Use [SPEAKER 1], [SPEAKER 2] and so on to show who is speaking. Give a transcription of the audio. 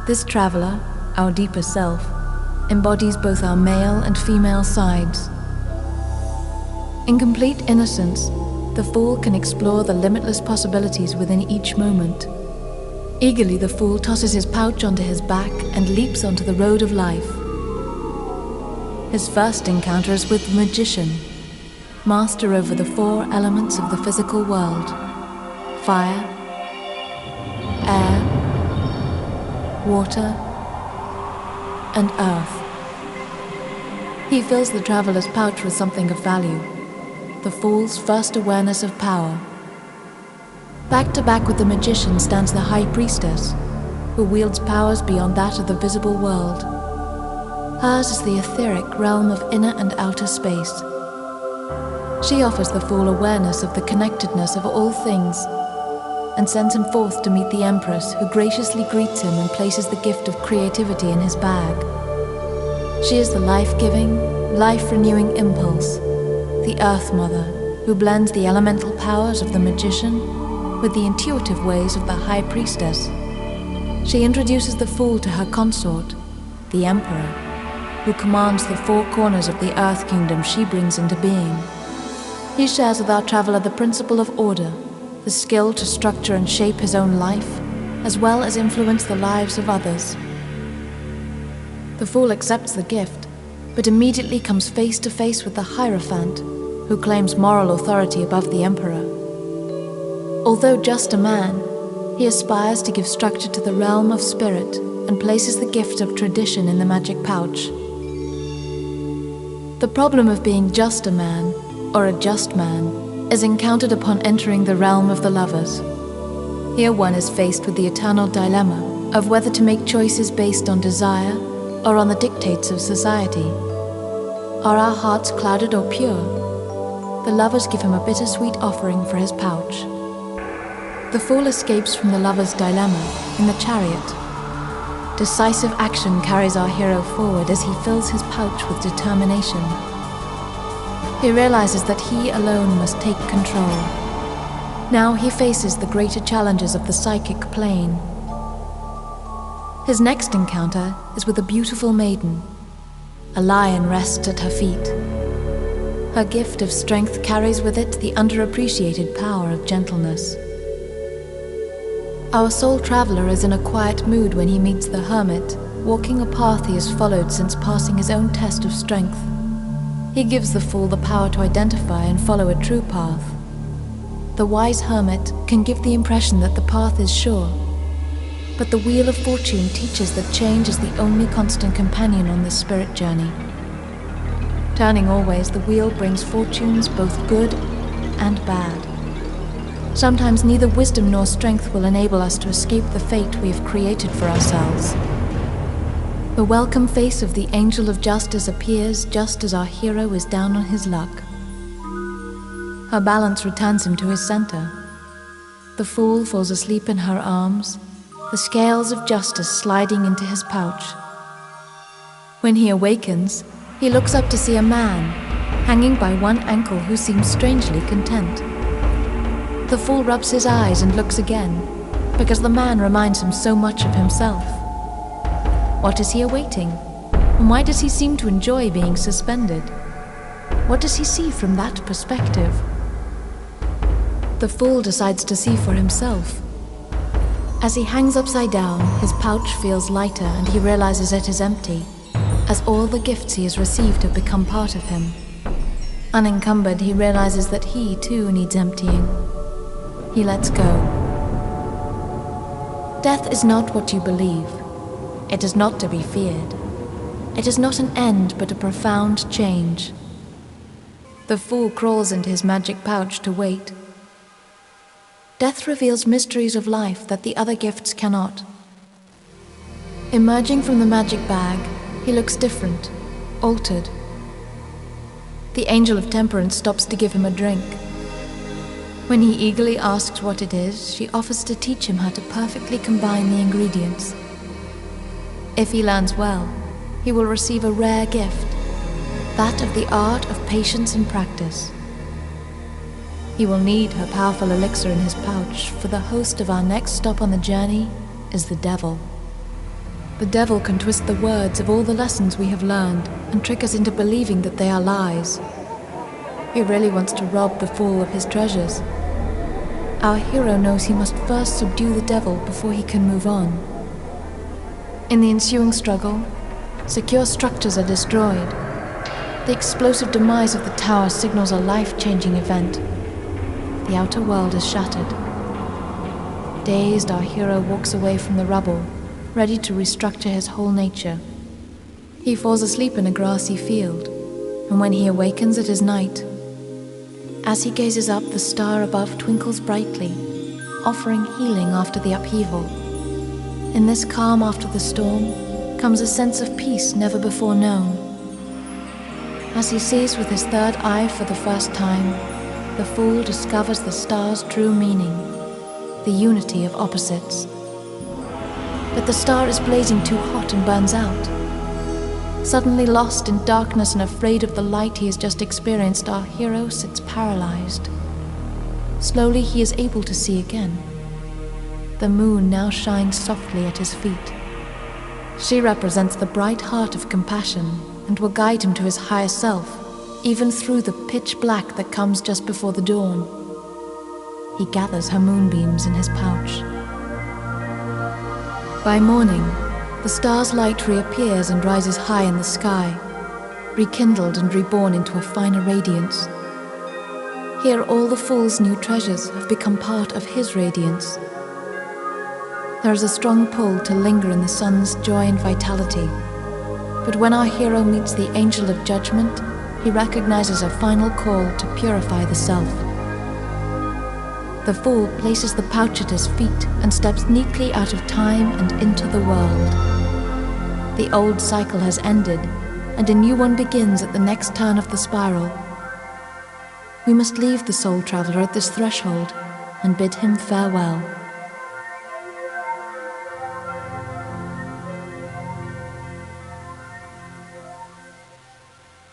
[SPEAKER 1] This traveler, our deeper self, embodies both our male and female sides. In complete innocence, the fool can explore the limitless possibilities within each moment. Eagerly, the fool tosses his pouch onto his back and leaps onto the road of life. His first encounter is with the magician, master over the four elements of the physical world: fire, air, water, and earth. He fills the traveler's pouch with something of value, the fool's first awareness of power. Back to back with the magician stands the high priestess, who wields powers beyond that of the visible world. Hers is the etheric realm of inner and outer space. She offers the fool awareness of the connectedness of all things, and sends him forth to meet the Empress, who graciously greets him and places the gift of creativity in his bag. She is the life-giving, life-renewing impulse, the Earth Mother, who blends the elemental powers of the magician with the intuitive ways of the High Priestess. She introduces the fool to her consort, the Emperor, who commands the four corners of the Earth Kingdom she brings into being. He shares with our traveler the principle of order, the skill to structure and shape his own life, as well as influence the lives of others. The fool accepts the gift, but immediately comes face to face with the Hierophant, who claims moral authority above the Emperor. Although just a man, he aspires to give structure to the realm of spirit and places the gift of tradition in the magic pouch. The problem of being just a man, or a just man, is encountered upon entering the realm of the lovers. Here one is faced with the eternal dilemma of whether to make choices based on desire or on the dictates of society. Are our hearts clouded or pure? The lovers give him a bittersweet offering for his pouch. The fool escapes from the lover's dilemma in the chariot. Decisive action carries our hero forward as he fills his pouch with determination. He realizes that he alone must take control. Now he faces the greater challenges of the psychic plane. His next encounter is with a beautiful maiden. A lion rests at her feet. Her gift of strength carries with it the underappreciated power of gentleness. Our soul traveler is in a quiet mood when he meets the hermit, walking a path he has followed since passing his own test of strength. He gives the fool the power to identify and follow a true path. The wise hermit can give the impression that the path is sure, but the wheel of fortune teaches that change is the only constant companion on this spirit journey. Turning always, the wheel brings fortunes both good and bad. Sometimes neither wisdom nor strength will enable us to escape the fate we have created for ourselves. The welcome face of the Angel of Justice appears just as our hero is down on his luck. Her balance returns him to his center. The fool falls asleep in her arms, the scales of justice sliding into his pouch. When he awakens, he looks up to see a man, hanging by one ankle, who seems strangely content. The fool rubs his eyes and looks again, because the man reminds him so much of himself. What is he awaiting? And why does he seem to enjoy being suspended? What does he see from that perspective? The fool decides to see for himself. As he hangs upside down, his pouch feels lighter and he realizes it is empty, as all the gifts he has received have become part of him. Unencumbered, he realizes that he too needs emptying. He lets go. Death is not what you believe. It is not to be feared. It is not an end, but a profound change. The fool crawls into his magic pouch to wait. Death reveals mysteries of life that the other gifts cannot. Emerging from the magic bag, he looks different, altered. The Angel of Temperance stops to give him a drink. When he eagerly asks what it is, she offers to teach him how to perfectly combine the ingredients. If he learns well, he will receive a rare gift, that of the art of patience and practice. He will need her powerful elixir in his pouch, for the host of our next stop on the journey is the devil. The devil can twist the words of all the lessons we have learned and trick us into believing that they are lies. He really wants to rob the fool of his treasures. Our hero knows he must first subdue the devil before he can move on. In the ensuing struggle, secure structures are destroyed. The explosive demise of the tower signals a life-changing event. The outer world is shattered. Dazed, our hero walks away from the rubble, ready to restructure his whole nature. He falls asleep in a grassy field, and when he awakens it is night. As he gazes up, the star above twinkles brightly, offering healing after the upheaval. In this calm after the storm comes a sense of peace never before known. As he sees with his third eye for the first time, the fool discovers the star's true meaning, the unity of opposites. But the star is blazing too hot and burns out. Suddenly lost in darkness and afraid of the light he has just experienced, our hero sits paralyzed. Slowly he is able to see again. The moon now shines softly at his feet. She represents the bright heart of compassion and will guide him to his higher self, even through the pitch black that comes just before the dawn. He gathers her moonbeams in his pouch. By morning, the star's light reappears and rises high in the sky, rekindled and reborn into a finer radiance. Here all the fool's new treasures have become part of his radiance. There is a strong pull to linger in the sun's joy and vitality, but when our hero meets the angel of judgment, he recognizes a final call to purify the self. The fool places the pouch at his feet and steps neatly out of time and into the world. The old cycle has ended, and a new one begins at the next turn of the spiral. We must leave the soul traveler at this threshold and bid him farewell.